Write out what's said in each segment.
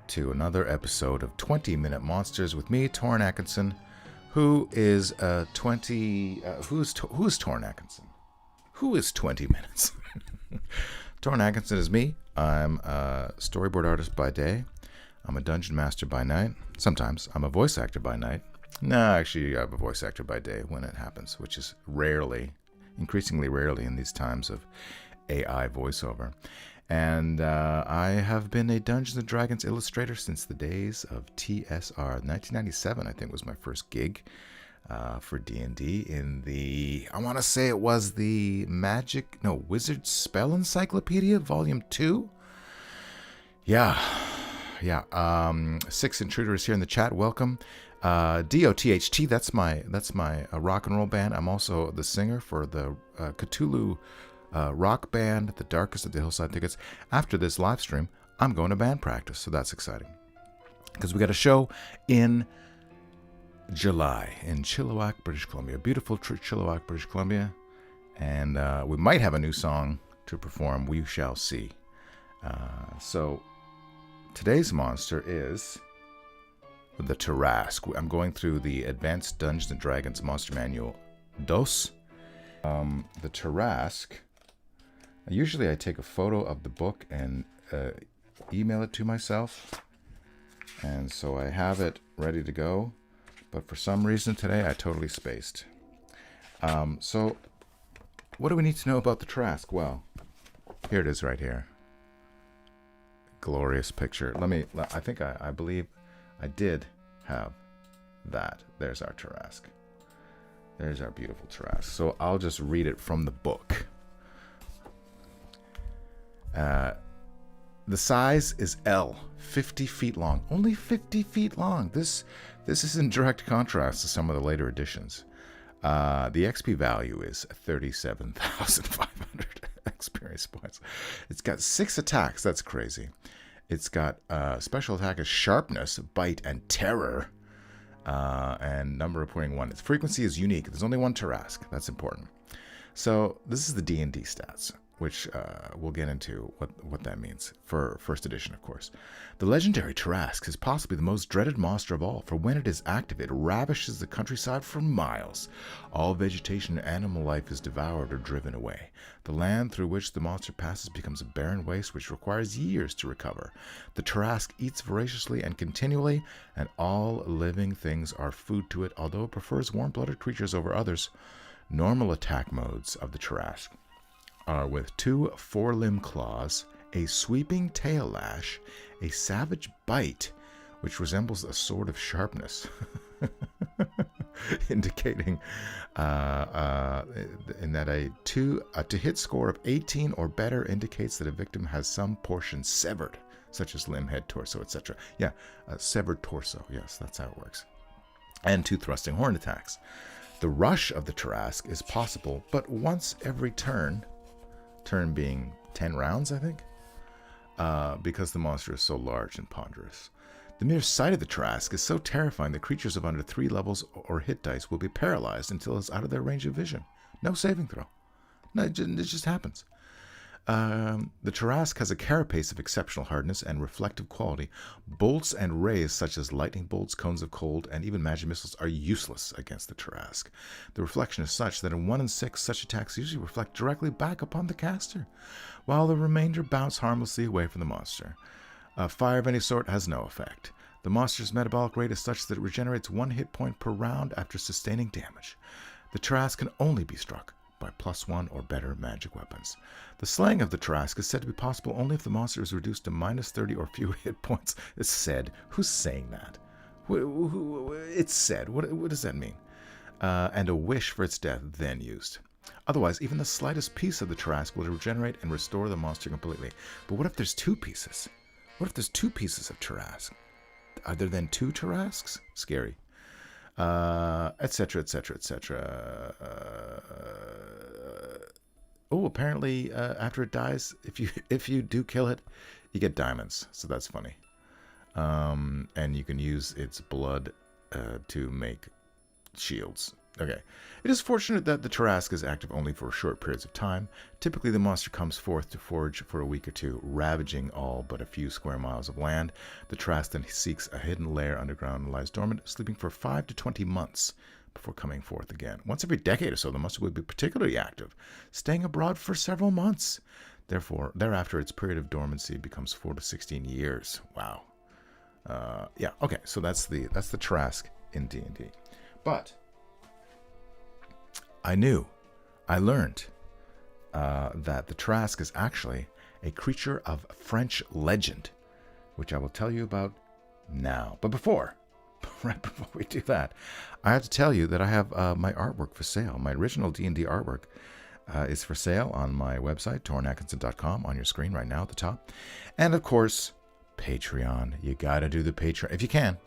to another episode of 20-Minute Monsters with me, Torrin Atkinson. Who is 20? Who's Torrin Atkinson? Who is 20 minutes? Torrin Atkinson is me. I'm a storyboard artist by day. I'm a dungeon master by night. Sometimes I'm a voice actor by night. No, actually, I'm a voice actor by day when it happens, which is rarely, increasingly rarely in these times of AI voiceover. And I have been a Dungeons & Dragons illustrator since the days of TSR. 1997, I think, was my first gig for D&D in the, I want to say it was the Wizard Spell Encyclopedia, Volume 2. Yeah. Six Intruders here in the chat. Welcome. DOTHT, that's my rock and roll band. I'm also the singer for the Cthulhu rock band, The Darkest of the Hillside Thickets. After this live stream, I'm going to band practice, so that's exciting. Because we got a show in July in Chilliwack, British Columbia. Beautiful Chilliwack, British Columbia. And we might have a new song to perform. We shall see. So today's monster is the Tarrasque. I'm going through the Advanced Dungeons & Dragons Monster Manual II. The Tarrasque. Usually I take a photo of the book and email it to myself. And so I have it ready to go. But for some reason today I totally spaced. So what do we need to know about the Tarrasque? Well, here it is right here. Glorious picture. I believe I did have that. There's our Tarrasque. There's our beautiful Tarrasque. So I'll just read it from the book. The size is L, 50 feet long. Only 50 feet long. This is in direct contrast to some of the later editions. The XP value is 37,500 experience points. It's got 6 attacks. That's crazy. It's got special attack is sharpness, bite, and terror. And number reporting 1. Its frequency is unique. There's only one Tarrasque. That's important. So this is the D&D stats, which we'll get into what that means for first edition, of course. The legendary Tarrasque is possibly the most dreaded monster of all, for when it is active, it ravishes the countryside for miles. All vegetation and animal life is devoured or driven away. The land through which the monster passes becomes a barren waste which requires years to recover. The Tarrasque eats voraciously and continually, and all living things are food to it, although it prefers warm-blooded creatures over others. Normal attack modes of the Tarrasque are with 2 four-limb claws, a sweeping tail lash, a savage bite, which resembles a sword of sharpness, indicating in that a to-hit score of 18 or better indicates that a victim has some portion severed, such as limb, head, torso, etc. Yeah, a severed torso. Yes, that's how it works. And 2 thrusting horn attacks. The rush of the Tarrasque is possible, but once every turn being 10 rounds, I think, because the monster is so large and ponderous. The mere sight of the Tarrasque is so terrifying that creatures of under 3 levels or hit dice will be paralyzed until it's out of their range of vision. No saving throw. No, it just happens. The Tarrasque has a carapace of exceptional hardness and reflective quality. Bolts and rays such as lightning bolts, cones of cold, and even magic missiles are useless against the Tarrasque. The reflection is such that in 1 in 6, such attacks usually reflect directly back upon the caster, while the remainder bounce harmlessly away from the monster. Fire of any sort has no effect. The monster's metabolic rate is such that it regenerates 1 hit point per round after sustaining damage. The Tarrasque can only be struck by +1 or better magic weapons. The slaying of the Tarrasque is said to be possible only if the monster is reduced to -30 or fewer hit points. It's said. Who's saying that? It's said. What does that mean? And a wish for its death then used. Otherwise, even the slightest piece of the Tarrasque will regenerate and restore the monster completely. But what if there's 2 pieces? What if there's 2 pieces of Tarrasque? Are there then 2 Tarrasques? Scary. Etc., etc., etc. Apparently, after it dies, if you do kill it, you get diamonds. So that's funny. And you can use its blood to make shields. Okay. It is fortunate that the Tarrasque is active only for short periods of time. Typically, the monster comes forth to forage for a week or two, ravaging all but a few square miles of land. The Tarrasque then seeks a hidden lair underground and lies dormant, sleeping for 5 to 20 months before coming forth again. Once every decade or so, the monster would be particularly active, staying abroad for several months. Therefore, thereafter, its period of dormancy becomes 4 to 16 years. Wow. Yeah. Okay. So that's the Tarrasque in D&D. But I learned that the Tarrasque is actually a creature of French legend, which I will tell you about now. But right before we do that, I have to tell you that I have my artwork for sale. My original D&D artwork is for sale on my website, torrenatkinson.com, on your screen right now at the top. And of course, Patreon. You got to do the Patreon. If you can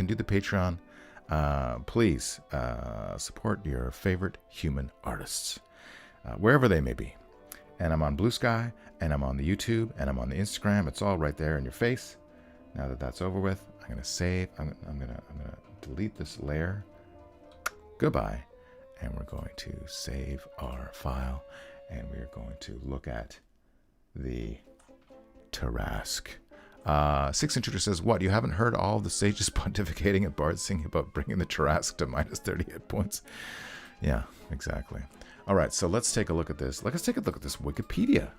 do the Patreon, please support your favorite human artists, wherever they may be. And I'm on Blue Sky, and I'm on the YouTube, and I'm on the Instagram. It's all right there in your face. Now that that's over with, I'm gonna save. I'm gonna delete this layer. Goodbye, and we're going to save our file, and we're going to look at the Tarrasque. Six Intruder says, what, you haven't heard all the sages pontificating and bards singing about bringing the Tarrasque to minus 30 hit points? Yeah, exactly. All right, so let's take a look at this. Let's take a look at this Wikipedia,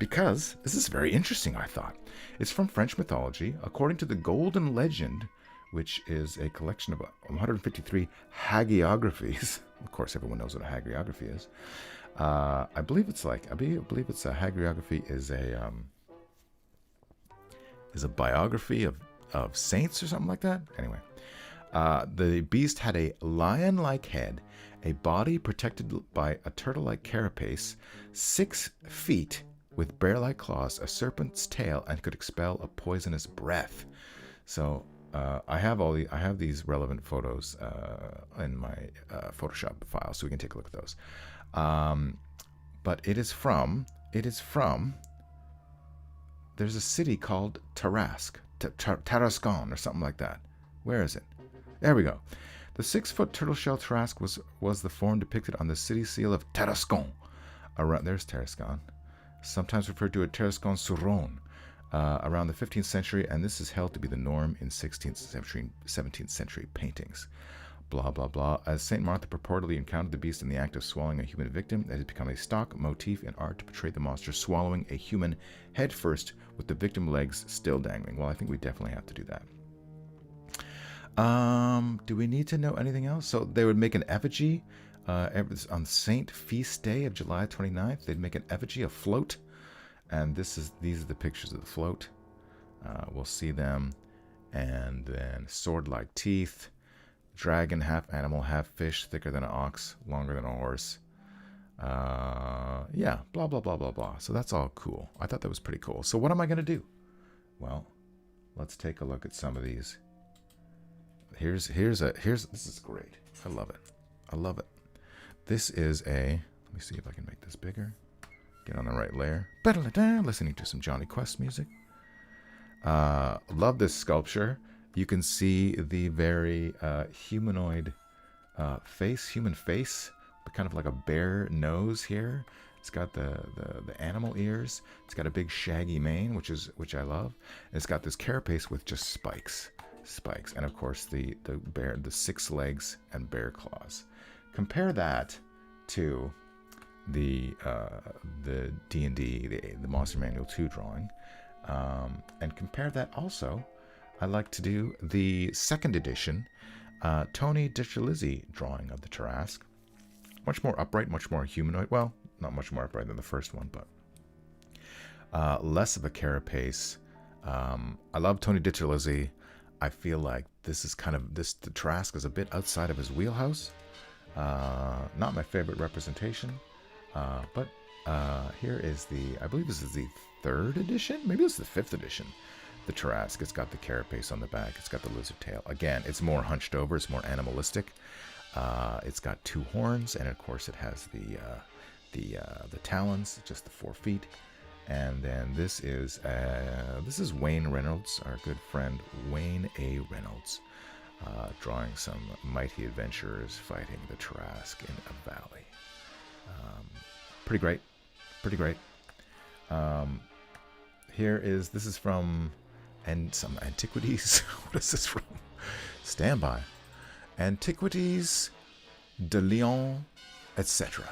because this is very interesting, I thought. It's from French mythology. According to the Golden Legend, which is a collection of 153 hagiographies. Of course, everyone knows what a hagiography is. I believe it's a hagiography is a biography of saints or something like that. Anyway, the beast had a lion-like head, a body protected by a turtle-like carapace, 6 feet with bear-like claws, a serpent's tail, and could expel a poisonous breath. So I have these relevant photos in my Photoshop file, so we can take a look at those. But it is from. There's a city called Tarrasque, Tarascon or something like that. Where is it? There we go. The 6-foot turtle shell Tarrasque was the form depicted on the city seal of Tarascon. There's Tarascon, sometimes referred to as Tarascon-sur-Rhône, around the 15th century, and this is held to be the norm in 16th century, 17th century paintings. Blah, blah, blah. As St. Martha purportedly encountered the beast in the act of swallowing a human victim, it has become a stock motif in art to portray the monster swallowing a human head first with the victim legs still dangling. Well, I think we definitely have to do that. Do we need to know anything else? So they would make an effigy on Saint Feast Day of July 29th. They'd make an effigy, a float. And these are the pictures of the float. We'll see them. And then sword-like teeth. Dragon, half animal, half fish, thicker than an ox, longer than a horse. Yeah, blah, blah, blah, blah, blah. So that's all cool. I thought that was pretty cool. So what am I going to do? Well, let's take a look at some of these. Here's this is great. I love it. This is let me see if I can make this bigger. Get on the right layer. Listening to some Johnny Quest music. Love this sculpture. You can see the very humanoid human face, but kind of like a bear nose here. It's got the animal ears. It's got a big shaggy mane, which I love. And it's got this carapace with just spikes, and of course the 6 legs and bear claws. Compare that to the D&D, the Monster Manual II drawing, and compare that also. I like to do the 2nd edition Tony DiCilizzi drawing of the Tarrasque. Much more upright, much more humanoid. Well, not much more upright than the first one, but less of a carapace. I love Tony DiCilizzi. I feel like this is the Tarrasque is a bit outside of his wheelhouse. Not my favorite representation, but here is I believe this is the 3rd edition. Maybe it's the 5th edition. The Tarrasque. It's got the carapace on the back. It's got the lizard tail. Again, it's more hunched over. It's more animalistic. It's got 2 horns, and of course, it has the talons, just the 4 feet. And then this is Wayne Reynolds, our good friend Wayne A. Reynolds. drawing some mighty adventurers fighting the Tarrasque in a valley. Pretty great. Pretty great. This is from some antiquities. What is this from? Stand by. Antiquities de Lyon, etc.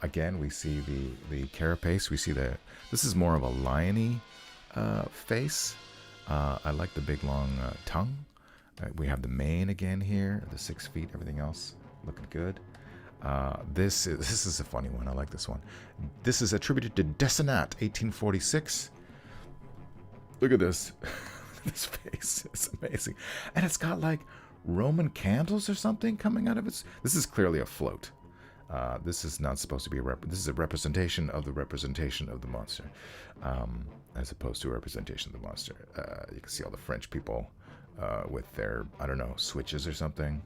Again, we see the carapace. We see this is more of a lion-y face. I like the big long tongue. We have the mane again here, the 6 feet, everything else looking good. This is a funny one. I like this one. This is attributed to Tefnut, 1846. Look at this. This face. It's amazing. And it's got like Roman candles or something coming out of it. This is clearly a float. This is not supposed to be this is a representation of the monster, as opposed to a representation of the monster. You can see all the French people with their, I don't know, switches or something.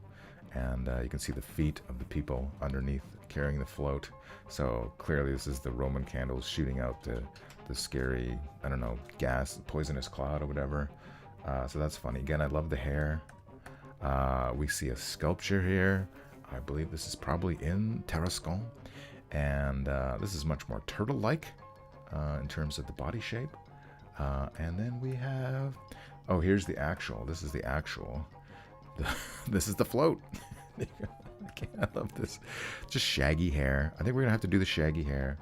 And you can see the feet of the people underneath carrying the float. So clearly this is the Roman candles shooting out the scary, I don't know, gas, poisonous cloud or whatever. So that's funny. Again, I love the hair. We see a sculpture here. I believe this is probably in Tarascon. And this is much more turtle-like in terms of the body shape. And then we have... Oh, here's the actual. This is the actual. This is the float. I love this. Just shaggy hair. I think we're going to have to do the shaggy hair.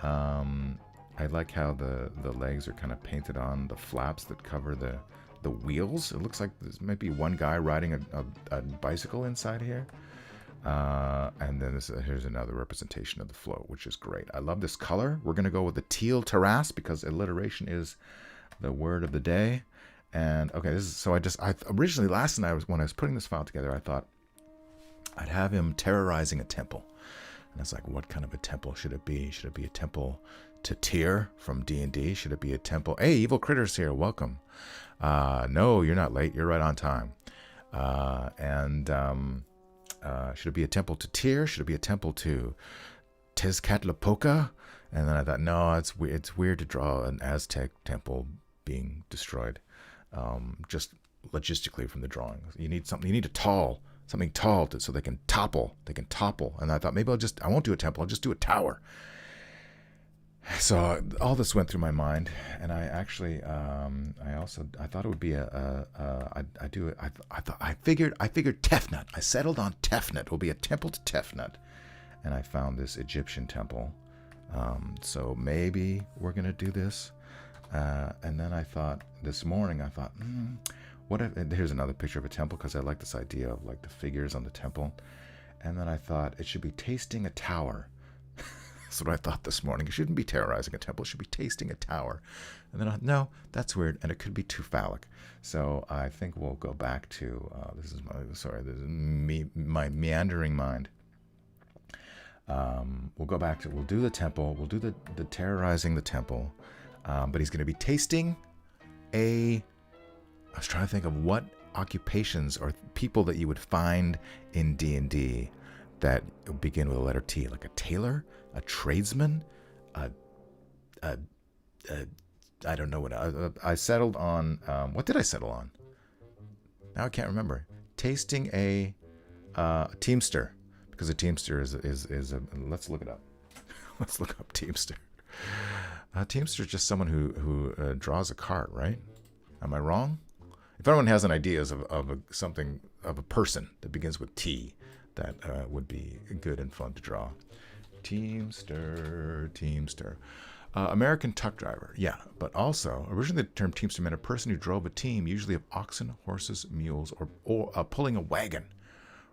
I like how the legs are kind of painted on, the flaps that cover the wheels. It looks like there's might be one guy riding a bicycle inside here. And then here's another representation of the float, which is great. I love this color. We're going to go with the teal terrace because alliteration is the word of the day. And okay, I originally last night when I was putting this file together, I thought I'd have him terrorizing a temple. And I was like, what kind of a temple should it be? Should it be a temple to Tyr from D&D? Should it be a temple? Hey, Evil Critter's here. Welcome. No, you're not late. You're right on time. Should it be a temple to Tyr? Should it be a temple to Tezcatlipoca? And then I thought, no, it's weird to draw an Aztec temple being destroyed. Just logistically from the drawings. You need something tall so they can topple. And I thought maybe I won't do a temple, I'll just do a tower. So all this went through my mind, and I actually, I thought it would be I figured Tefnut. I settled on Tefnut. It will be a temple to Tefnut. And I found this Egyptian temple. So maybe we're going to do this. And then I thought, this morning, what if, and here's another picture of a temple, because I like this idea of like the figures on the temple. And then I thought it should be tasting a tower. That's what I thought this morning. It shouldn't be terrorizing a temple. It should be tasting a tower. And then I thought, no, that's weird, and it could be too phallic. So I think we'll go back to, this is my meandering mind. We'll go back to, we'll do the temple. We'll do the terrorizing the temple. But he's going to be tasting I was trying to think of what occupations or people that you would find in D&D that begin with the letter T, like a tailor, a tradesman, I don't know what I settled on. What did I settle on? Now I can't remember. Tasting a teamster, because a teamster is a, let's look it up. Let's look up teamster. Teamster is just someone who draws a cart, right? Am I wrong? If anyone has an idea of a person that begins with T, that would be good and fun to draw. Teamster. American truck driver, yeah. But also, originally the term teamster meant a person who drove a team, usually of oxen, horses, mules, or pulling a wagon,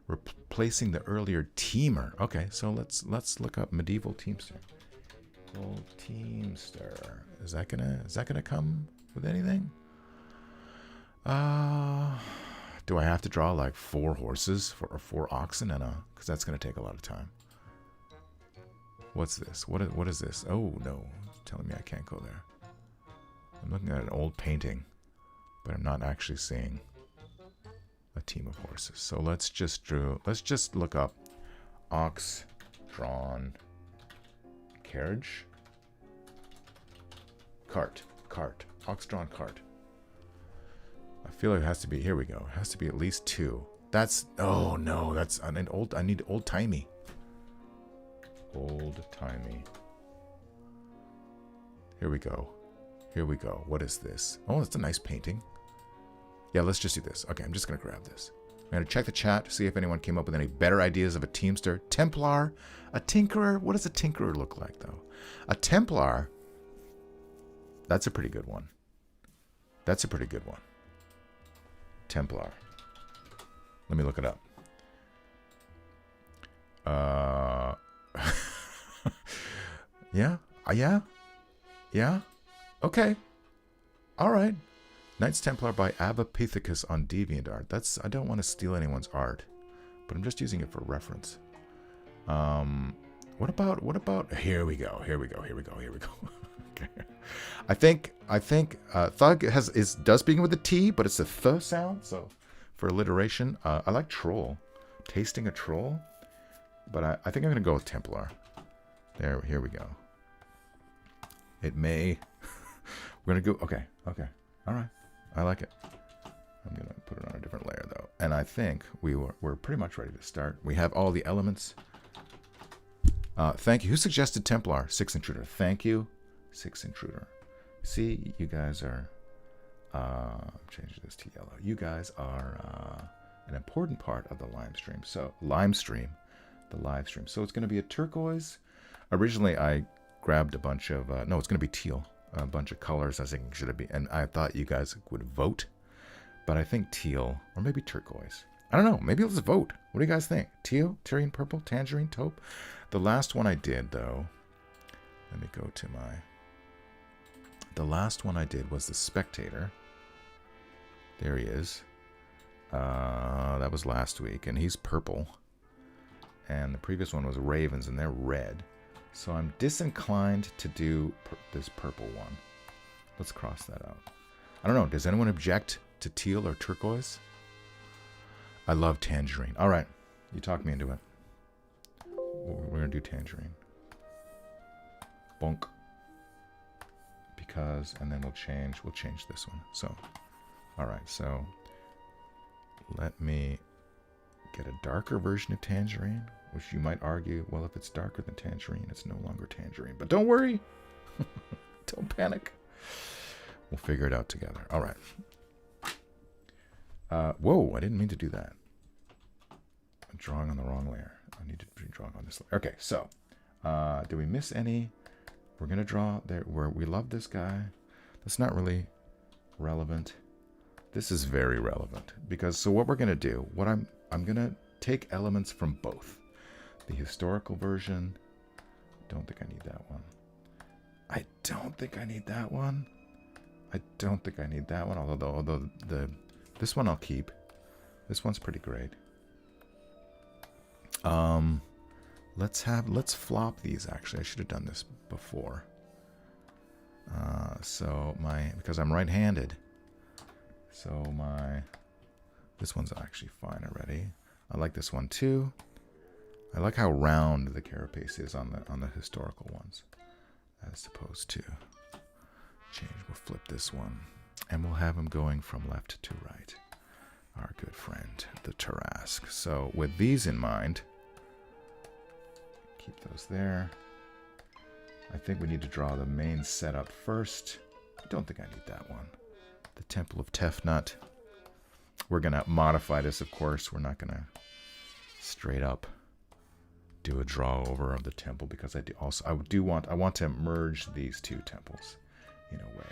replacing the earlier teamer. Okay, so let's look up medieval teamster. Teamster. Is that gonna come with anything? Do I have to draw like 4 horses or 4 oxen because that's gonna take a lot of time. What's this? What is this? Oh no, it's telling me I can't go there. I'm looking at an old painting, but I'm not actually seeing a team of horses. So let's just look up ox drawn carriage. Cart. Ox-drawn cart. feel like it has to be, here we go. It has to be at least 2. That's, oh no, that's an old, I need old-timey. Old-timey. Here we go. Here we go. What is this? Oh, it's a nice painting. Yeah, let's just do this. Okay, I'm just going to grab this. I'm going to check the chat to see if anyone came up with any better ideas of a Teamster. Templar, a Tinkerer. What does a Tinkerer look like, though? A Templar, that's a pretty good one. That's a pretty good one. Templar. Let me look it up. Yeah? Yeah? Yeah? Okay. All right. Knights Templar by Avapithecus on DeviantArt. That's, I don't want to steal anyone's art, but I'm just using it for reference. What about, here we go. Okay. I think Thug does begin with a T, but it's a th sound, so for alliteration. I like troll. Tasting a troll. But I think I'm gonna go with Templar. Here we go. It may we're gonna go okay. Alright. I like it. I'm gonna put it on a different layer though. And I think we're pretty much ready to start. We have all the elements. Thank you. Who suggested Templar? 6 Intruder. Thank you. 6 Intruder. See, you guys are change this to yellow. You guys are an important part of the live stream. So the live stream. So it's gonna be a turquoise. Originally I grabbed a bunch of no, it's gonna be teal. A bunch of colors. I was thinking, should it be? And I thought you guys would vote, but I think teal or maybe turquoise. I don't know. Maybe let's vote. What do you guys think? Teal, Tyrian purple, tangerine, taupe. The last one I did though. Let me go to my. The last one I did was the Spectator. There he is. That was last week, and he's purple. And the previous one was Ravens, and they're red. So I'm disinclined to do this purple one. Let's cross that out. I don't know. Does anyone object to teal or turquoise? I love tangerine. All right. You talked me into it. We're going to do tangerine. Bonk. Because, and then we'll change this one. So, all right. So let me get a darker version of tangerine. Which you might argue, well, if it's darker than tangerine, it's no longer tangerine. But don't worry. Don't panic. We'll figure it out together. All right. Whoa, I didn't mean to do that. I'm drawing on the wrong layer. I need to be drawing on this layer. Okay, so do we miss any? We're going to draw there where we love this guy. That's not really relevant. This is very relevant. Because, so what we're going to do, I'm going to take elements from both. The historical version. Don't think I need that one. I don't think I need that one. Although this one I'll keep. This one's pretty great. Let's flop these actually. I should have done this before. Because I'm right-handed. This one's actually fine already. I like this one too. I like how round the carapace is on the historical ones, as opposed to change. We'll flip this one, and we'll have him going from left to right. Our good friend, the Tarrasque. So with these in mind, keep those there. I think we need to draw the main setup first. I don't think I need that one. The Temple of Tefnut. We're gonna modify this, of course. We're not gonna straight up do a draw over of the temple, because I want to merge these two temples in a way.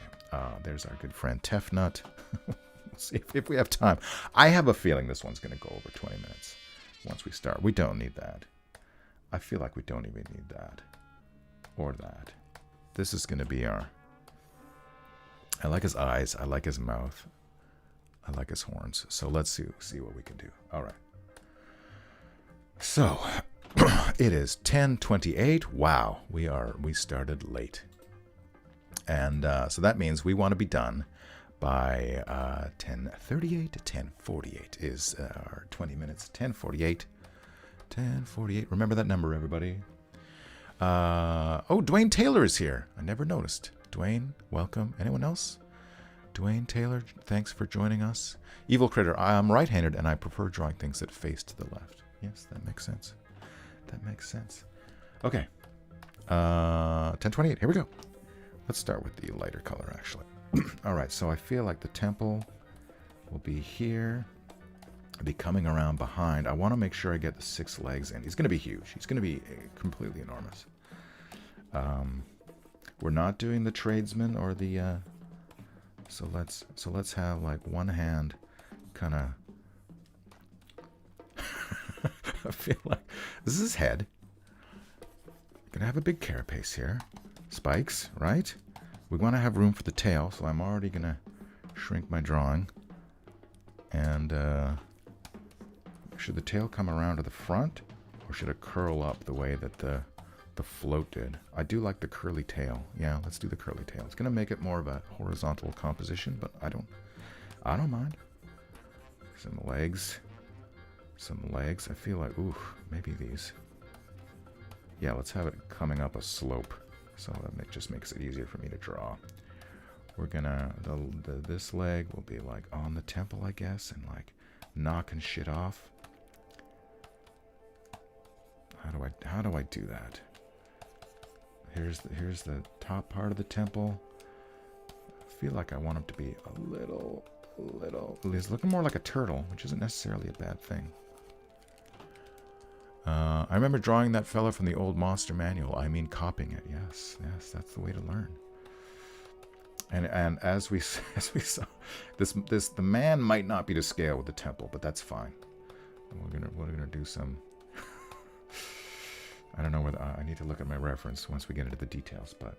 There's our good friend Tefnut. We'll see if we have time. I have a feeling this one's going to go over 20 minutes once we start. We don't need that. I feel like we don't even need that or that. This is going to be our. I like his eyes. I like his mouth. I like his horns. So let's see what we can do. All right. So it is 10:28. Wow, we started late, and so that means we want to be done by 10:38 to 10:48 is our 20 minutes. 10:48. 10:48. Remember that number, everybody. Oh, Dwayne Taylor is here. I never noticed. Dwayne, welcome. Anyone else? Dwayne Taylor, thanks for joining us. Evil Critter, I'm right-handed and I prefer drawing things that face to the left. Yes, that makes sense. That makes sense. Okay. 1028, here we go. Let's start with the lighter color, actually. All right, so I feel like the temple will be here. I'll be coming around behind. I want to make sure I get the 6 legs in. He's going to be huge. He's going to be completely enormous. We're not doing the tradesman or the... So let's have like one hand kind of... I feel like this is his head. Gonna have a big carapace here. Spikes, right? We want to have room for the tail, so I'm already gonna shrink my drawing. And should the tail come around to the front, or should it curl up the way that the float did? I do like the curly tail. Yeah, let's do the curly tail. It's gonna make it more of a horizontal composition, but I don't mind. Some legs. I feel like, ooh, maybe these. Yeah, let's have it coming up a slope, so that just makes it easier for me to draw. We're gonna this leg will be like on the temple, I guess, and like knocking shit off. How do I do that? Here's the top part of the temple. I feel like I want him to be a little. He's looking more like a turtle, which isn't necessarily a bad thing. I remember drawing that fella from the old Monster Manual. I mean, copying it. Yes, that's the way to learn. And as we saw, the man might not be to scale with the temple, but that's fine. We're gonna do some. I don't know whether I need to look at my reference once we get into the details, but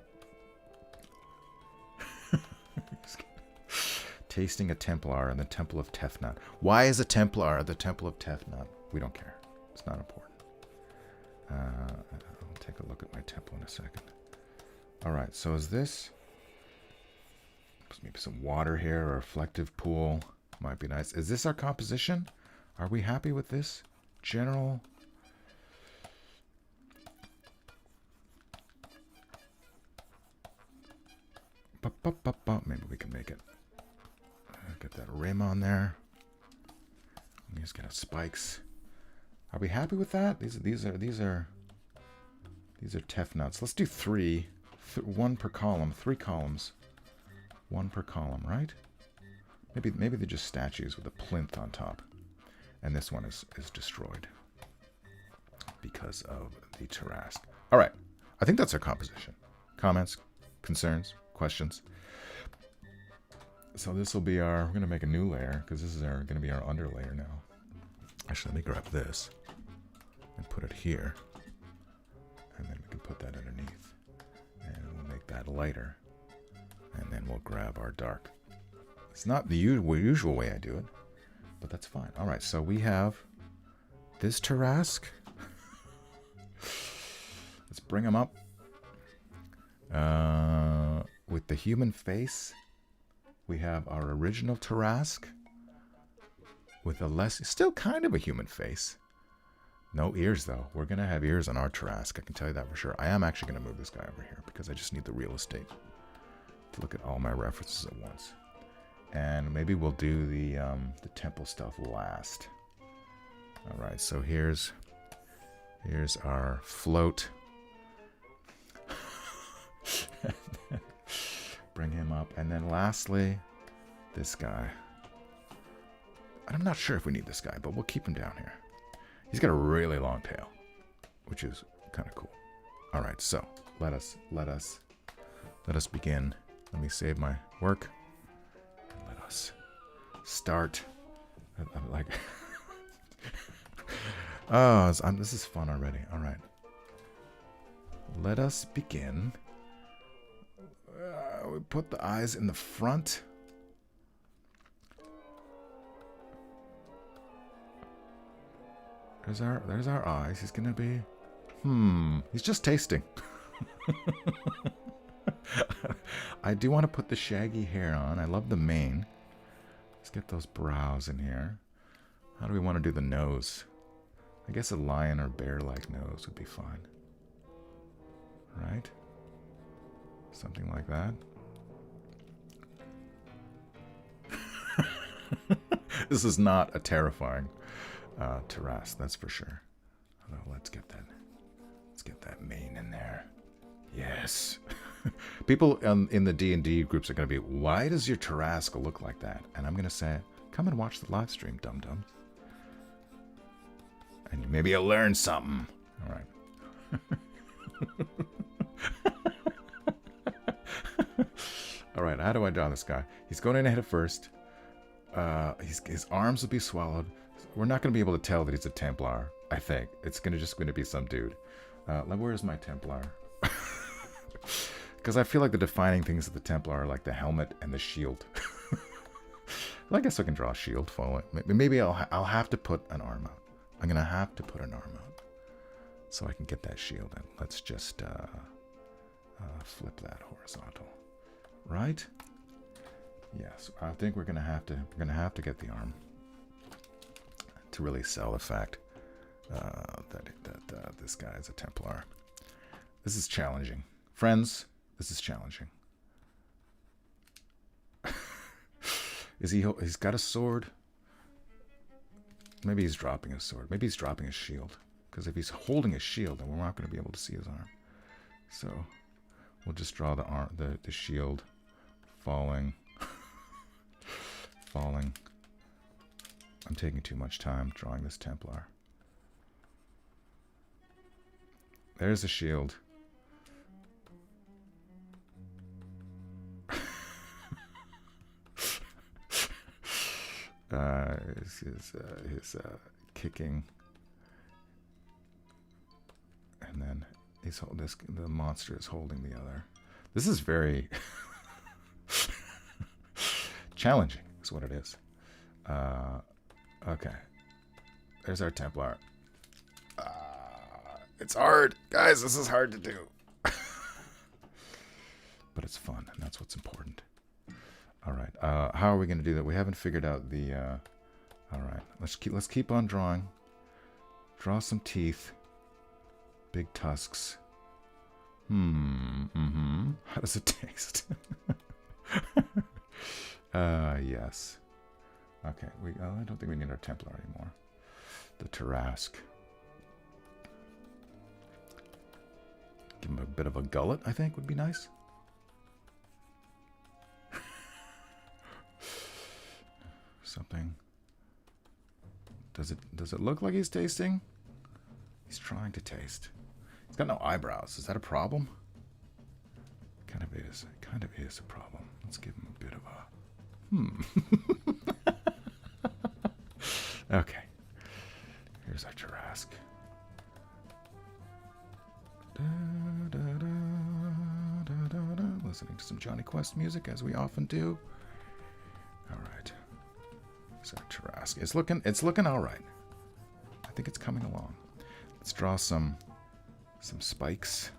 tasting a Templar in the Temple of Tefnut. Why is a Templar at the Temple of Tefnut? We don't care. It's not important. I'll take a look at my temple in a second. All right, so is this maybe some water here or a reflective pool? Might be nice. Is this our composition? Are we happy with this general? Maybe we can make it. Get that rim on there. He's got spikes. Are we happy with that? These are Tefnuts. Let's do 3. 1 per column. 3 columns. 1 per column, right? Maybe they're just statues with a plinth on top. And this one is destroyed because of the Tarrasque. All right. I think that's our composition. Comments, concerns, questions. So this will be we're going to make a new layer because this is going to be our underlayer now. Actually, let me grab this and put it here. And then we can put that underneath. And we'll make that lighter. And then we'll grab our dark. It's not the usual way I do it, but that's fine. All right, so we have this Tarrasque. Let's bring him up. With the human face, we have our original Tarrasque with a still kind of a human face. No ears, though. We're going to have ears on our Tarrasque. I can tell you that for sure. I am actually going to move this guy over here because I just need the real estate to look at all my references at once. And maybe we'll do the temple stuff last. All right, so here's our float. Bring him up. And then lastly, this guy. I'm not sure if we need this guy, but we'll keep him down here. He's got a really long tail, which is kind of cool. All right, so let us begin. Let me save my work. And let us start. I'm like, oh, this is fun already. All right, let us begin. We put the eyes in the front. There's our eyes. He's gonna be, he's just tasting. I do want to put the shaggy hair on. I love the mane. Let's get those brows in here. How do we want to do the nose? I guess a lion or bear-like nose would be fine. Right? Something like that. This is not a terrifying Tarrasque, that's for sure. Although, let's get that mane in there. Yes. People in the D&D groups are going to be, why does your Tarrasque look like that? And I'm going to say, come and watch the live stream, dum-dums. And maybe you'll learn something. All right. All right, how do I draw this guy? He's going in ahead first. His arms will be swallowed. We're not going to be able to tell that he's a Templar, I think. It's just going to be some dude. Where's my Templar? Because I feel like the defining things of the Templar are like the helmet and the shield. Well, I guess I can draw a shield following. Maybe I'll have to put an arm out. I'm going to have to put an arm out so I can get that shield in. Let's just flip that horizontal. Right? Yes, I think we're going to have to get the arm to really sell the fact that this guy is a Templar. This is challenging. Friends, this is challenging. He's got a sword. Maybe he's dropping his sword. Maybe he's dropping his shield. Because if he's holding his shield, then we're not going to be able to see his arm. So we'll just draw the shield falling. Falling. I'm taking too much time drawing this Templar. There's the shield. His kicking, and then the monster is holding the other. This is very challenging, is what it is. Okay, there's our Templar. It's hard, guys. This is hard to do, but it's fun, and that's what's important. All right. How are we going to do that? We haven't figured out the. All right. Let's keep on drawing. Draw some teeth. Big tusks. How does it taste? Yes. Okay. I don't think we need our Templar anymore. The Tarrasque. Give him a bit of a gullet, I think, would be nice. Something. Does it look like he's tasting? He's trying to taste. He's got no eyebrows. Is that a problem? Kind of is. It kind of is a problem. Let's give him a bit of a Okay. Here's our Tarrasque. Listening to some Johnny Quest music, as we often do. All right. So Tarrasque. It's looking all right. I think it's coming along. Let's draw some spikes.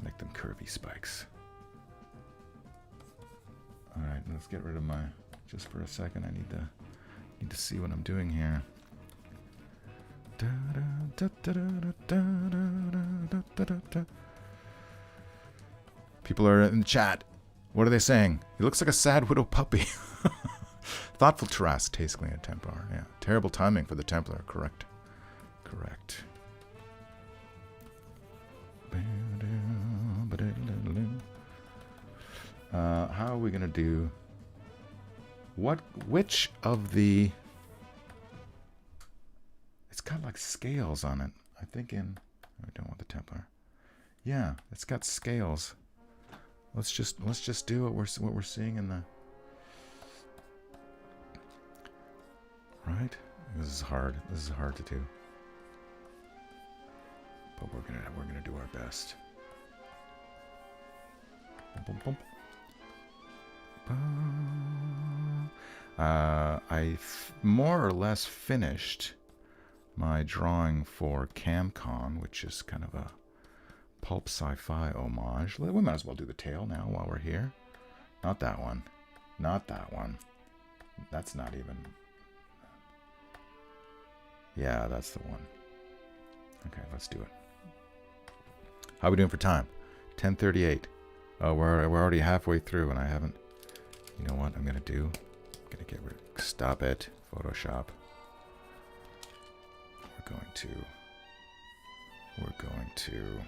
Make them curvy spikes. All right, let's get rid of my. Just for a second, I need to see what I'm doing here. People are in the chat. What are they saying? He looks like a sad widow puppy. Thoughtful Tarrasque, tasting a Templar. Yeah, terrible timing for the Templar. Correct. How are we gonna do? Which of the? It's got like scales on it. I think I don't want the Templar. Yeah, it's got scales. Let's just do what we're seeing in the. Right? This is hard. This is hard to do. But we're gonna do our best. Bum, bum, bum. I more or less finished my drawing for CamCon, which is kind of a pulp sci-fi homage. We might as well do the tail now while we're here. Not that one. Not that one. That's not even. Yeah, that's the one. Okay, let's do it. How are we doing for time? 10:38. Oh, we're already halfway through, and I haven't. You know what I'm gonna do? I'm gonna get rid. Stop it. Photoshop. We're going to...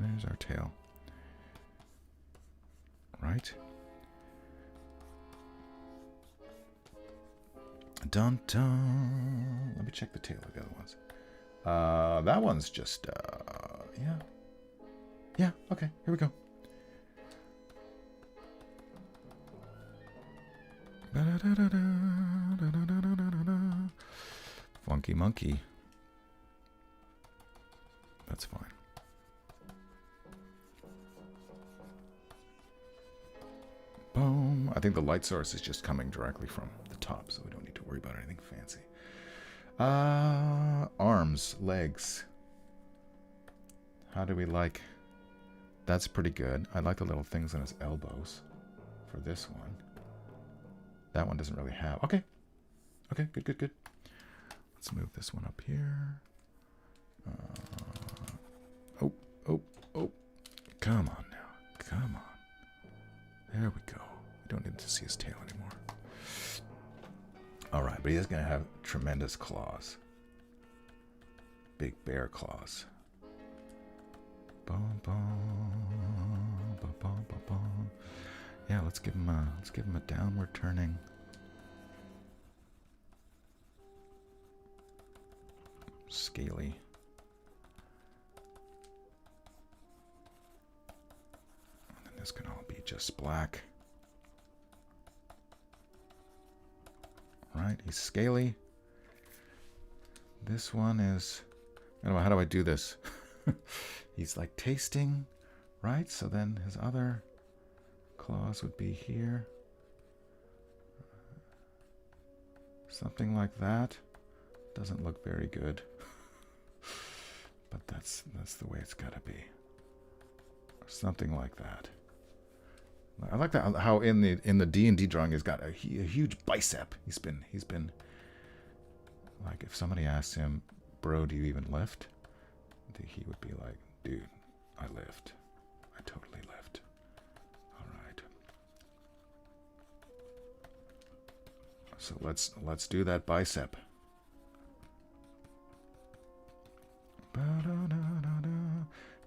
There's our tail. Right? Dun dun. Let me check the tail of the other ones. That one's just, yeah. Yeah, okay, here we go. Funky monkey. That's fine. Boom. I think the light source is just coming directly from the top, so we don't need to worry about anything fancy. Arms, legs. How do we like? That's pretty good. I like the little things on his elbows for this one. That one doesn't really have. Okay. Okay, good, good, good. Let's move this one up here. Oh. Come on now. Come on. There we go. We don't need to see his tail anymore. All right, but he is going to have tremendous claws. Big bear claws. Bum, bum, bum, bum, bum, bum. Yeah, let's give him a downward turning. Scaly. And then this can all be just black. Right, he's scaly. This one is, I don't know, how do I do this? He's like tasting, right? So then his other claws would be here. Something like that. Doesn't look very good. But that's the way it's gotta be. Or something like that. I like that how in the D&D drawing he's got a huge bicep. He's been like, if somebody asks him, "Bro, do you even lift?" He would be like, "Dude, I lift. I totally lift." All right. So let's do that bicep. I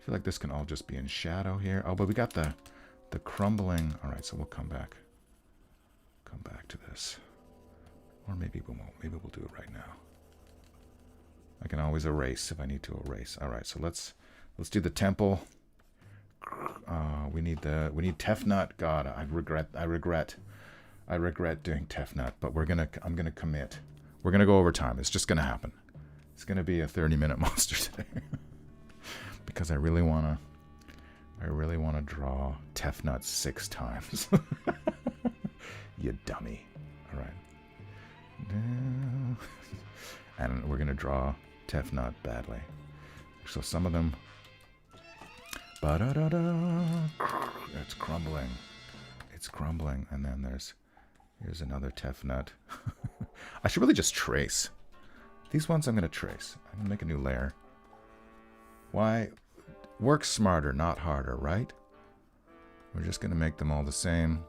feel like this can all just be in shadow here. Oh, but we got the crumbling. All right, so we'll come back to this, or maybe we won't. Maybe we'll do it right now. I can always erase if I need to erase. All right, so let's do the temple. We need Tefnut. God, I regret doing Tefnut, but I'm gonna commit. We're gonna go over time. It's just gonna happen. It's gonna be a 30-minute monster today because I really wanna draw Tefnut 6 times. You dummy. All right. And we're going to draw Tefnut badly. So some of them... It's crumbling. It's crumbling. And then here's another Tefnut. I should really just trace. These ones I'm going to trace. I'm going to make a new layer. Why? Work smarter, not harder, right? We're just going to make them all the same.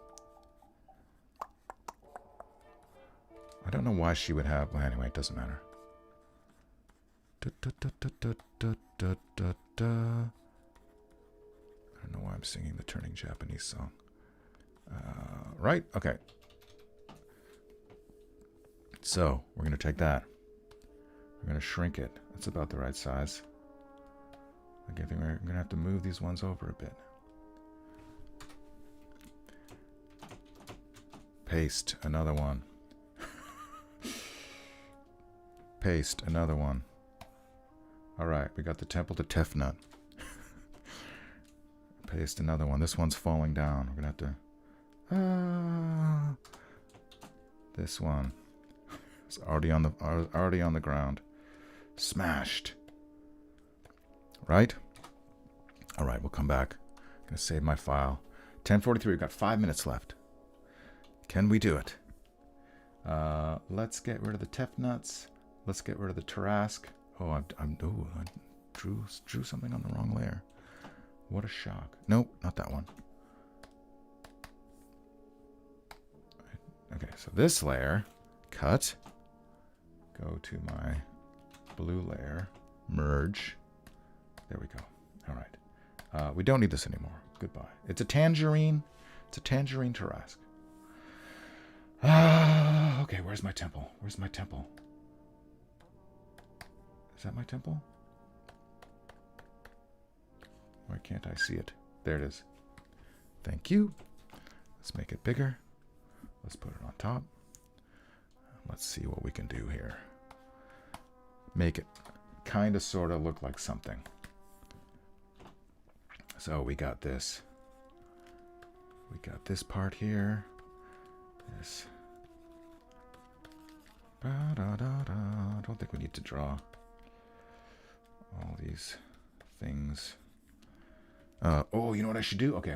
I don't know why she would have... Well, anyway, it doesn't matter. I don't know why I'm singing the turning Japanese song. Right? Okay. So, we're going to take that. We're going to shrink it. That's about the right size. I think we're going to have to move these ones over a bit. Paste another one. Paste another one. All right, we got the temple to Tefnut. Paste another one. This one's falling down. We're going to have to... this one. It's already on the ground. Smashed. Right? All right, we'll come back. I'm going to save my file. 10:43. We've got 5 minutes left. Can we do it? Let's get rid of the Tefnuts. Let's get rid of the Tarrasque. Oh, I drew something on the wrong layer. What a shock. Nope, not that one. Okay, so this layer, cut. Go to my blue layer, merge. There we go. All right. We don't need this anymore. Goodbye. It's a tangerine. It's a tangerine Tarrasque. Okay, where's my temple? Where's my temple? Is that my temple? Why can't I see it? There it is. Thank you. Let's make it bigger. Let's put it on top. Let's see what we can do here. Make it kind of sort of look like something. So we got this. We got this part here. This. I don't think we need to draw all these things. Oh, you know what I should do? Okay.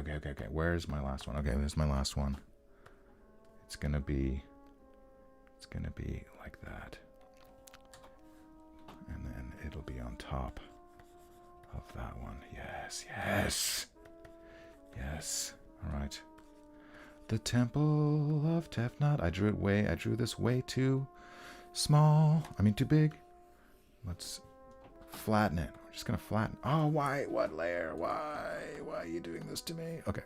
Where's my last one? Okay, there's my last one. It's gonna be like that. And then it'll be on top of that one. Yes. All right. The Temple of Tefnut. I drew this way too small. I mean, too big. Let's flatten it. We're just gonna flatten. Oh, why? What layer? Why are you doing this to me? Okay.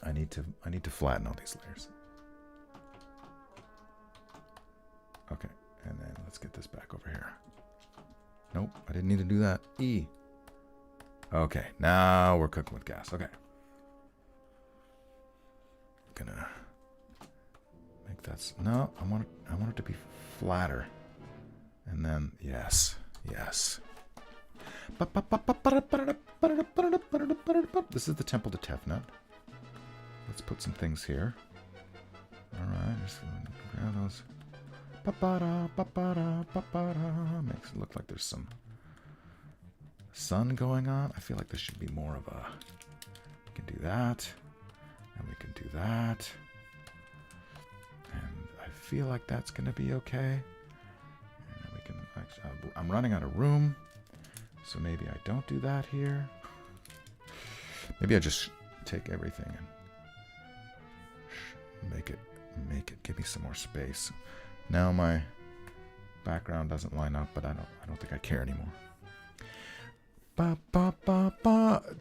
I need to flatten all these layers. Okay, and then let's get this back over here. Nope, I didn't need to do that. E. Okay, now we're cooking with gas. Okay. Gonna make that. No, I want it to be flatter. And then yes. This is the temple to Tefnut. Let's put some things here. All right, just grab those. Makes it look like there's some sun going on. I feel like this should be more of a. We can do that, and we can do that, and I feel like that's gonna be okay. And we can. Actually, I'm running out of room, so maybe I don't do that here. Maybe I just take everything and make it. Give me some more space. Now my background doesn't line up, but I don't think I care anymore.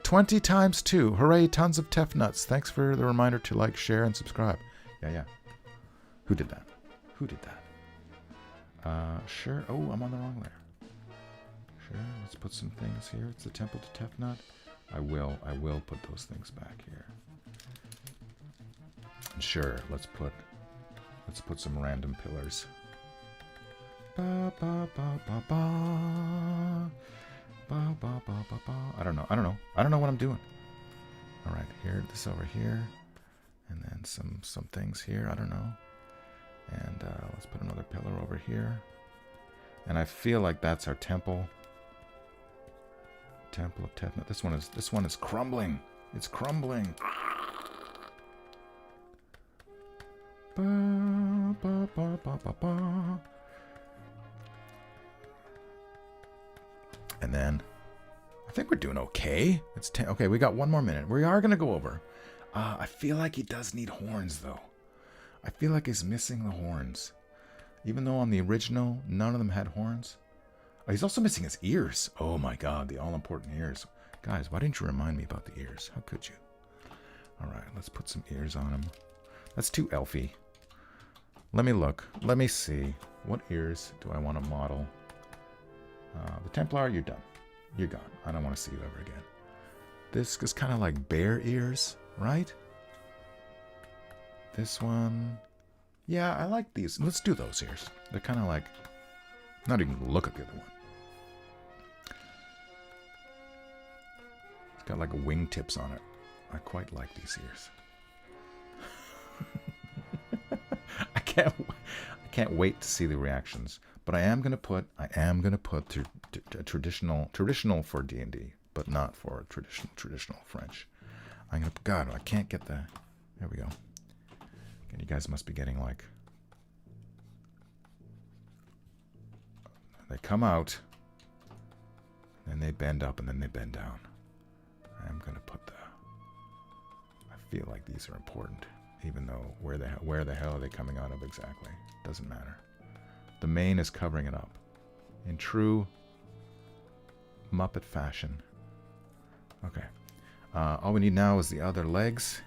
20 times 2. Hooray, tons of Tefnuts. Thanks for the reminder to like, share, and subscribe. Yeah. Who did that? Sure. Oh, I'm on the wrong layer. Sure, let's put some things here. It's the temple to Tefnut. I will put those things back here. And sure, let's put some random pillars. I don't know what I'm doing. All right, here, this over here, and then some things here. I don't know. And let's put another pillar over here. And I feel like that's our temple. Temple of Tefnut. This one is crumbling. It's crumbling. And then I think we're doing okay. It's okay. We got 1 more minute. We are gonna go over. I feel like he does need horns though. I feel like he's missing the horns, even though on the original none of them had horns. Oh, he's also missing his ears. Oh my God, the all-important ears. Guys, why didn't you remind me about the ears? How could you? All right, let's put some ears on him. That's too elfy. Let me look. Let me see. What ears do I want to model? The Templar, you're done. You're gone. I don't want to see you ever again. This is kind of like bear ears, right? This one. Yeah, I like these. Let's do those ears. They're kind of like... Not even look at the other one. It's got like a wingtips on it. I quite like these ears. I can't wait to see the reactions. But I am gonna put traditional for D&D, but not for traditional French. I'm gonna. God, I can't get the. There we go. And you guys must be getting like. They come out. Then they bend up and then they bend down. I'm going to put the... I feel like these are important, even though where the hell are they coming out of exactly? Doesn't matter. The mane is covering it up. In true Muppet fashion. Okay. All we need now is the other legs.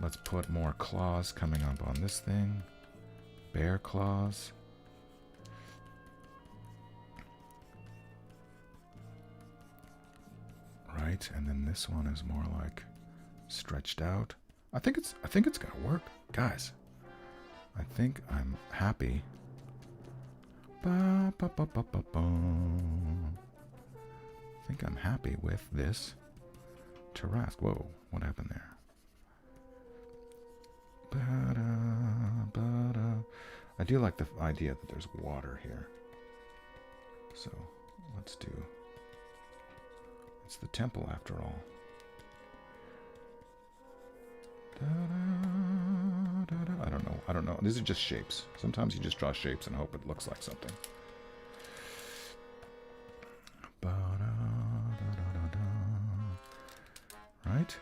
Let's put more claws coming up on this thing. Bear claws. Right, and then this one is more like stretched out. I think it's gonna work, guys. I think I'm happy. I think I'm happy with this Tarrasque. Whoa, what happened there? I do like the idea that there's water here. So let's do... It's the temple after all. I don't know. These are just shapes. Sometimes you just draw shapes and hope it looks like something. Right?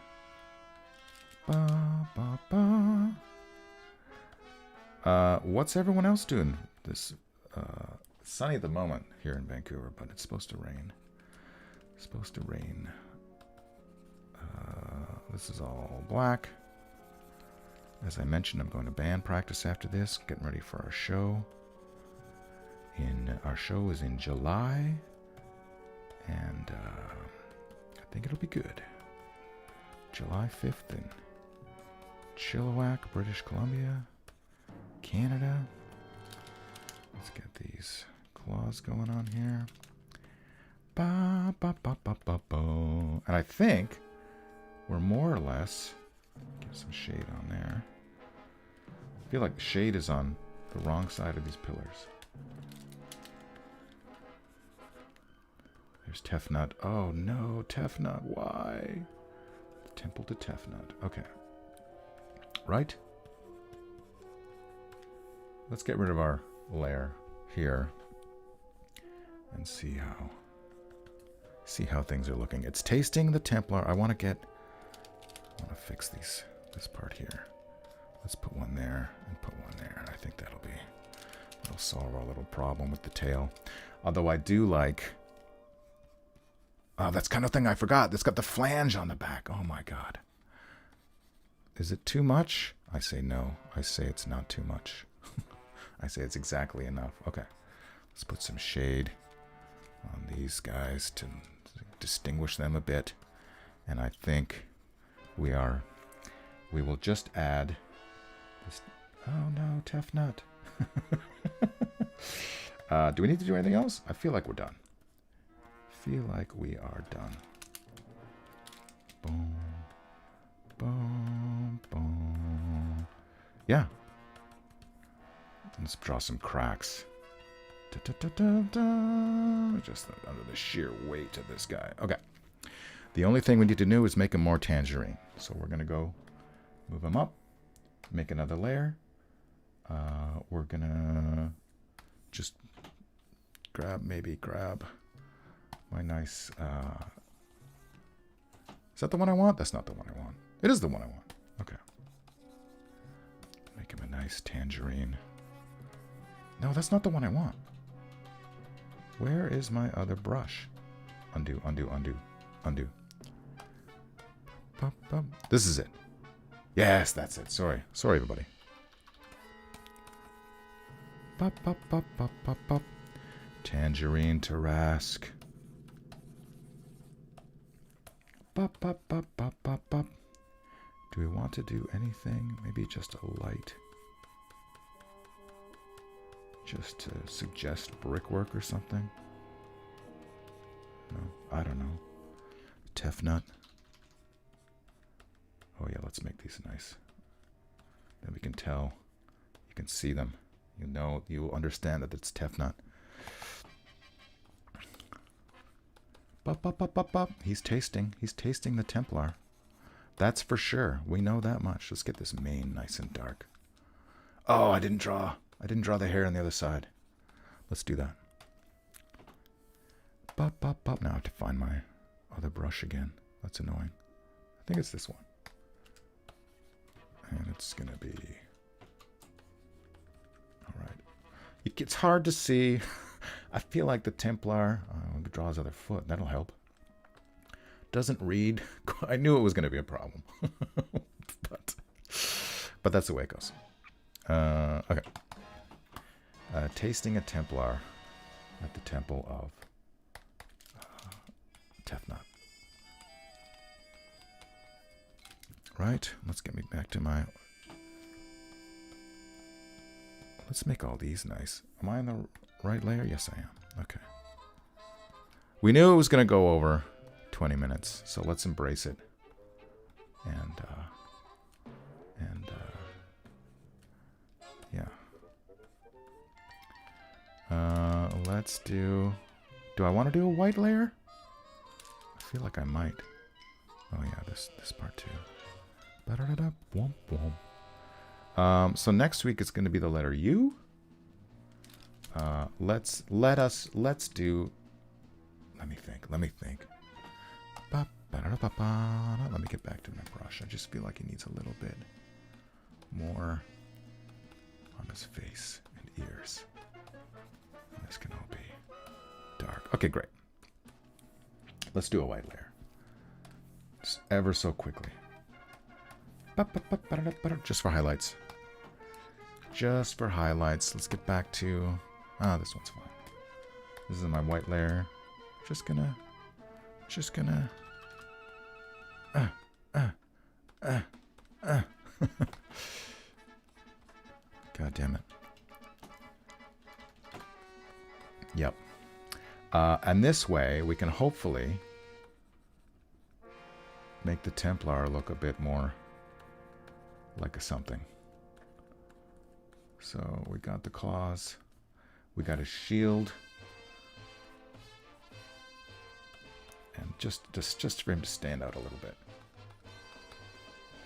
What's everyone else doing? This sunny at the moment here in Vancouver, but it's supposed to rain. It's supposed to rain. This is all black. As I mentioned, I'm going to band practice after this, getting ready for our show. Our show is in July, and I think it'll be good. July 5th in Chilliwack, British Columbia, Canada. Let's get these claws going on here. Ba, ba, ba, ba, ba, ba. And I think we're more or less... Get some shade on there. I feel like the shade is on the wrong side of these pillars. There's Tefnut. Oh no, Tefnut. Why? The temple to Tefnut. Okay. Right? Let's get rid of our layer here and see how things are looking. It's tasting the Templar. I want to fix this part here. Let's put one there and put one there. And I think that'll solve our little problem with the tail. Although I do like... Oh, that's kind of thing I forgot. It's got the flange on the back. Oh my God. Is it too much? I say no. I say it's not too much. I say it's exactly enough. Okay. Let's put some shade on these guys to distinguish them a bit. And I think we will just add this. Oh no, Tefnut. Do we need to do anything else? I feel like we're done. Feel like we are done. Boom. Boom. Boom. Yeah. Let's draw some cracks. Just under the sheer weight of this guy. Okay. The only thing we need to do is make him more tangerine. So we're going to go move him up, make another layer. We're going to just grab my nice... Is that the one I want? That's not the one I want. It is the one I want. Okay. Make him a nice tangerine. No, that's not the one I want. Where is my other brush? Undo, undo, undo, undo. Pop, pop. This is it. Yes, that's it. Sorry, everybody. Pop, pop, pop, pop, pop, pop. Tangerine Tarrasque. Pop, pop, pop, pop, pop, pop. Do we want to do anything? Maybe just a light. Just to suggest brickwork or something? No, I don't know. Tefnut. Oh yeah, let's make these nice. Then we can tell. You can see them. You know, you will understand that it's Tefnut. Bop, bop, bop, bop, bop. He's tasting the Templar. That's for sure. We know that much. Let's get this mane nice and dark. Oh, I didn't draw the hair on the other side. Let's do that. Now I have to find my other brush again. That's annoying. I think it's this one. And it's going to be... Alright. It's hard to see. I feel like the Templar draws other foot. That'll help. Doesn't read. I knew it was going to be a problem. but that's the way it goes. Okay. Tasting a Templar at the Temple of Tefnut. Right. Let's get me back to my... Let's make all these nice. Am I on the right layer? Yes, I am. Okay. We knew it was going to go over 20 minutes, so let's embrace it. And yeah. Let's do... Do I want to do a white layer? I feel like I might. Oh yeah, this part too. So next week it's going to be the letter U. Let's do. Let me think. Let me get back to my brush. I just feel like he needs a little bit more on his face and ears. And this can all be dark. Okay, great. Let's do a white layer. Just ever so quickly. Just for highlights. Just for highlights. Let's get back to... this one's fine. This is my white layer. Just gonna... God damn it. Yep. And this way, we can hopefully make the Templar look a bit more like a something. So we got the claws. We got his shield. And just for him to stand out a little bit.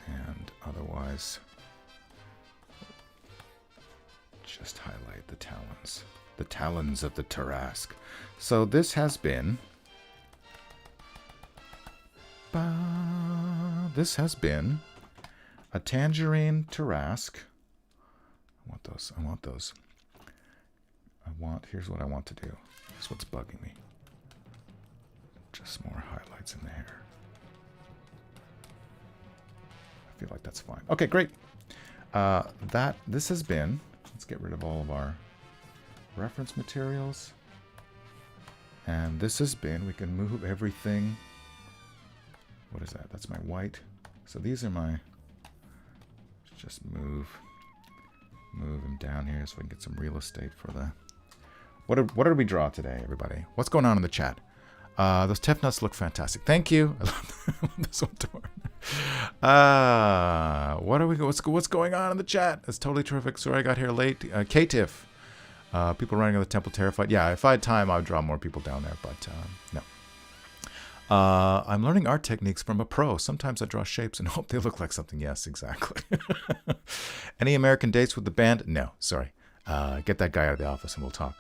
And otherwise, just highlight the talons. The talons of the Tarrasque. So this has been... This has been a tangerine Tarrasque. I want those. I want those. Here's what I want to do. Here's what's bugging me. Just more highlights in the hair. I feel like that's fine. Okay, great. This has been... Let's get rid of all of our reference materials. And this has been... We can move everything... What is that? That's my white. So these are my... Just move them down here so we can get some real estate for the... What did we draw today, everybody? What's going on in the chat? Those Tefnuts look fantastic. Thank you. I love this one too. What's going on in the chat? It's totally terrific. Sorry I got here late. K-Tiff. People running on the temple terrified. Yeah, if I had time, I would draw more people down there, but no. I'm learning art techniques from a pro. Sometimes I draw shapes and hope they look like something. Yes, exactly. Any American dates with the band? No, sorry. Get that guy out of the office and we'll talk.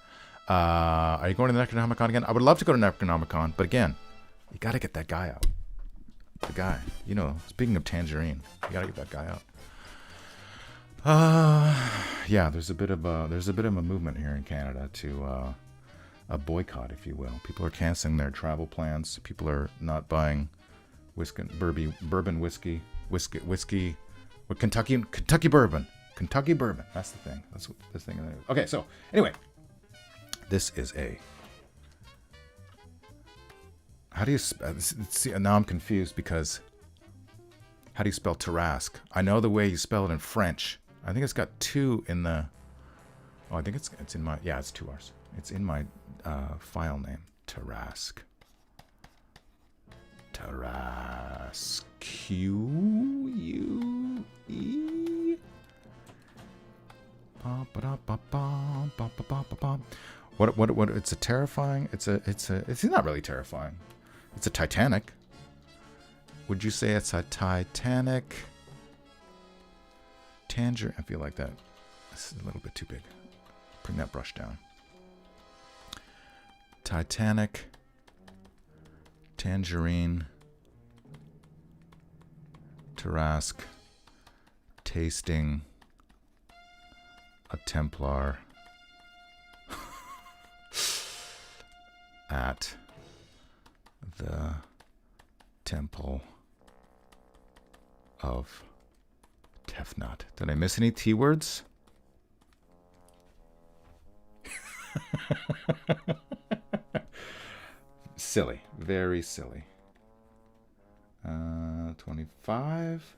Are you going to the Necronomicon again? I would love to go to Necronomicon, but again, you got to get that guy out. The guy, you know, speaking of tangerine, you got to get that guy out. Yeah, there's a bit of a movement here in Canada to a boycott, if you will. People are canceling their travel plans. People are not buying bourbon whiskey, with Kentucky bourbon. Kentucky bourbon. That's the thing. That's what this thing is. Okay, so anyway, this is a... How do you see? Now I'm confused because how do you spell Tarrasque? I know the way you spell it in French. I think it's got two in the... Oh, I think it's in my... Yeah, it's 2 R's. It's in my file name. Tarrasque. Tarrasque. Q-U-E. What? It's a terrifying... It's not really terrifying. It's a Titanic. Would you say it's a Titanic? Tangerine. I feel like that. This is a little bit too big. Bring that brush down. Titanic Tangerine. Tarrasque. Tasting a Templar at the Temple of Tefnut. Did I miss any T words? Silly. Very silly. 25.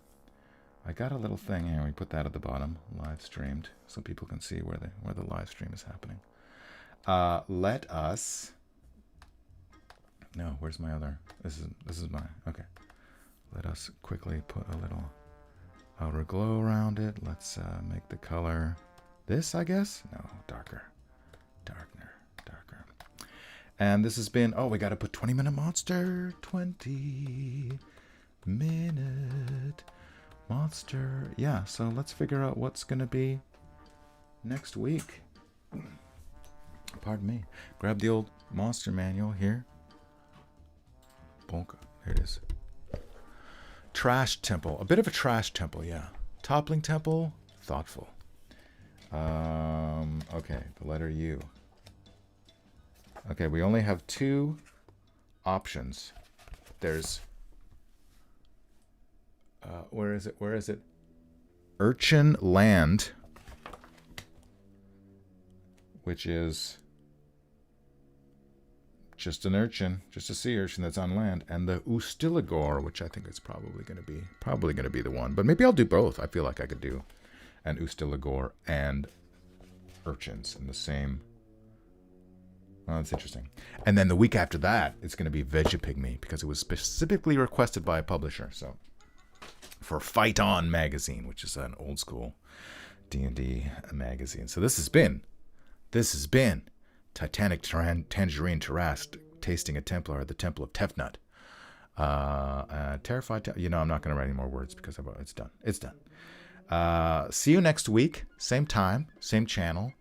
I got a little thing here. We put that at the bottom, live streamed, so people can see where the live stream is happening. Let us. No, where's my other? This is my. Okay. Let us quickly put a little outer glow around it. Let's make the color this, I guess. No, darker. And this has been. Oh, we got to put 20-minute monster. 20-minute. Monster. Yeah, so let's figure out what's going to be next week. Pardon me. Grab the old monster manual here. Bonk. There it is. Trash temple. A bit of a trash temple, yeah. Toppling temple. Thoughtful. Okay, the letter U. Okay, we only have 2 options. There's... where is it? Urchin Land, which is just an urchin, just a sea urchin that's on land, and the Ustiligor, which I think is probably going to be the one. But maybe I'll do both. I feel like I could do an Ustiligor and urchins in the same. Oh, that's interesting. And then the week after that, it's going to be Vegapygmy because it was specifically requested by a publisher. So. For Fight On magazine, which is an old school D&D magazine. So this has been Titanic Tangerine Tarrasque tasting a Templar at the Temple of Tefnut. Terrified. I'm not going to write any more words because it's done. It's done. See you next week. Same time, same channel.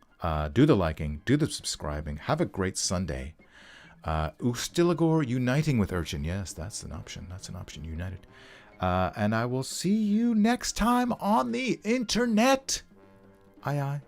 Do the liking, do the subscribing. Have a great Sunday. Ustiligor uniting with Urchin. Yes, that's an option. United. And I will see you next time on the internet. Aye, aye.